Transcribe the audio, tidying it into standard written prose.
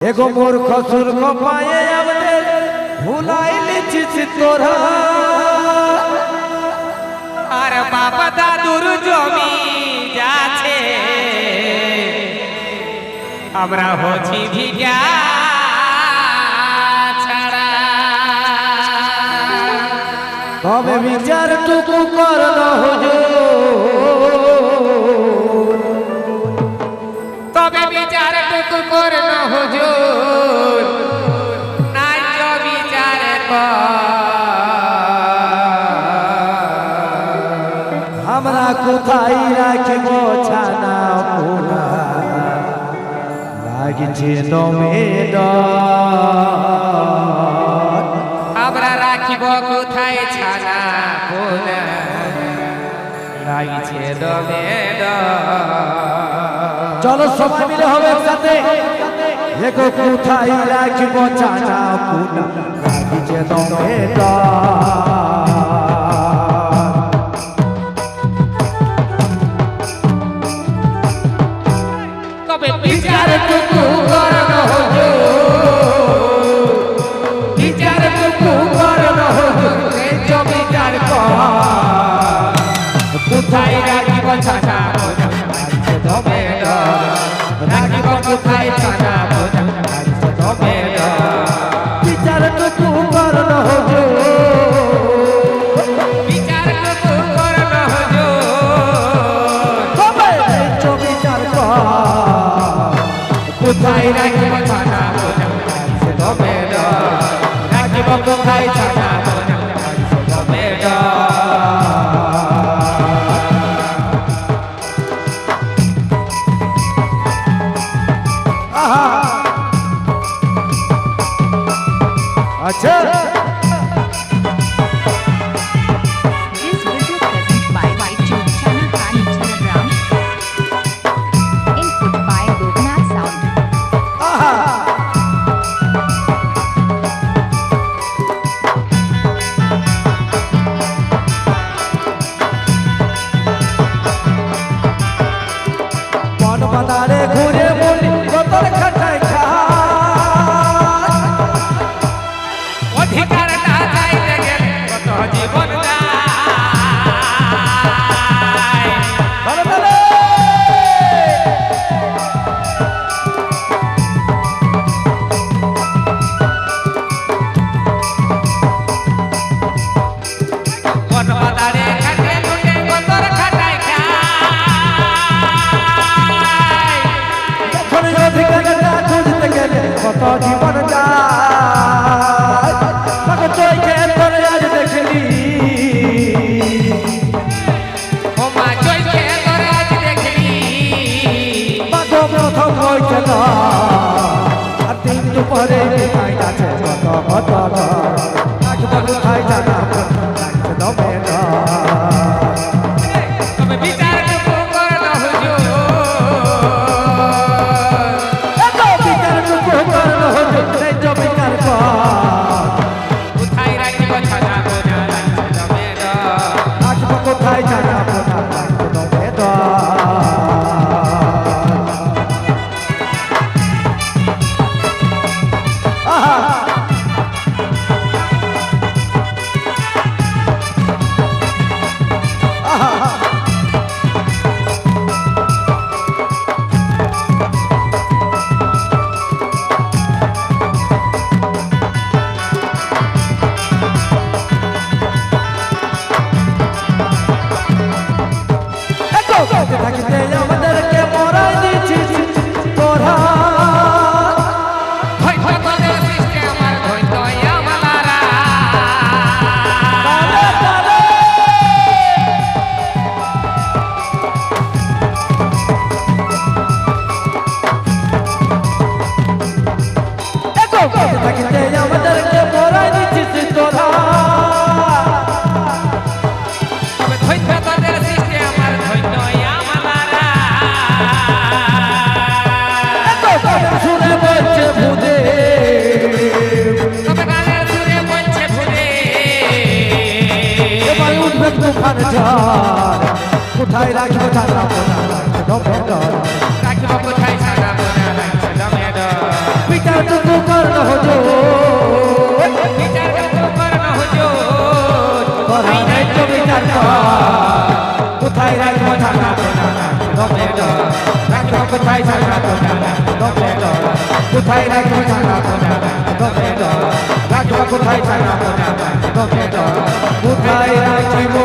एगो मूर्ख सुर्ख पाए আমাদের ভুলাই লিছিস তোরা আর বাবা দাদুর জমি যাচ্ছে আমরা হচ্ছি ভিগা ছাড়া তবে বিচারটুকু কর না হুজুর তবে বিচারটুকু কর না হুজুর নাই বিচার আমরা কোথায় রাখব ছানা পোনা লাগছে দমে ডর আমরা রাখিব কোথায় ছানা পোনা লাগছে দমে চলো সবাই মিলে হবে একসাথে এগো কোথায় রাখব ছানা পোনা লাগছে দমে ডর বিচারটুকু কর না হুজুর বিচারটুকু কর না হুজুর এই জমিদার কোথায় রাখিব ছানা পোনা লাগছে দমে রাখিব কোথায় ছানা পোনা লাগছে দমে বিচারটুকু কর না হুজুর বিচারটুকু কর না হুজুর তবে বিচার কর কোথায় রাখিব ছানা পোনা লাগছে দমে রাখিব কোথায় ছানা পোনা লাগছে দমে अच्छा This video present by YouTube channel Pan Instagram. Input by Loknath Sound. बन बाजारे घुरे बोली कतल खटाई खा অধিকারটা চাইতে গেলে কত জীবন যায় বলে বলে কোন বাজারে খাটে লুটে কতর খাটাই খায় যখন অধিকারটা খুঁজতে গেলে কত জীবন যায় তাকে চোখে ধরে আজ দেখলি ও মা চইকে তোরে আজ দেখলি মাগো প্রথম হইছে না আর দিন দুপুরে বিদায় আছে কত কত রাখবো কোথায় জানা লাগছে দমে না তবে বিচারটুকু কর না হুজুর কোথায় রাখিব ছানা পোনা লাগছে দমে কোথায় জানা থাকিতে আমাদেরকে মরাই দিচ্ছিস তোরা ধৈর্য তোদের সৃষ্টি আমার ধৈর্য আমালারা থাকিতে আমাদেরকে মরাই দিচ্ছিস তোরা তবে ধৈর্য তোদের সৃষ্টি আমার ধৈর্য আমালারা শুনে বলছে ভুদে তবে গানের সুরে বলছে ভুলে এবার উঠবে তুফান ঝড় কোথায় রাখবো জানা পোনা দমে ডর রাখিব কোথায় ছানা পোনা লাগছে দমে বিচার বিচার তো কর্ণ হজো বিচার তো কর্ণ হুজুর করাই নাই তো বিচার কোথায় রাখবো জানা দমে ডর রাখবো কোথায় জানা তো জানা দমে ডর কোথায় রাখবো জানা দমে ডর রাখবো কোথায় জানা তো জানা দমে ডর কোথায় রাখবো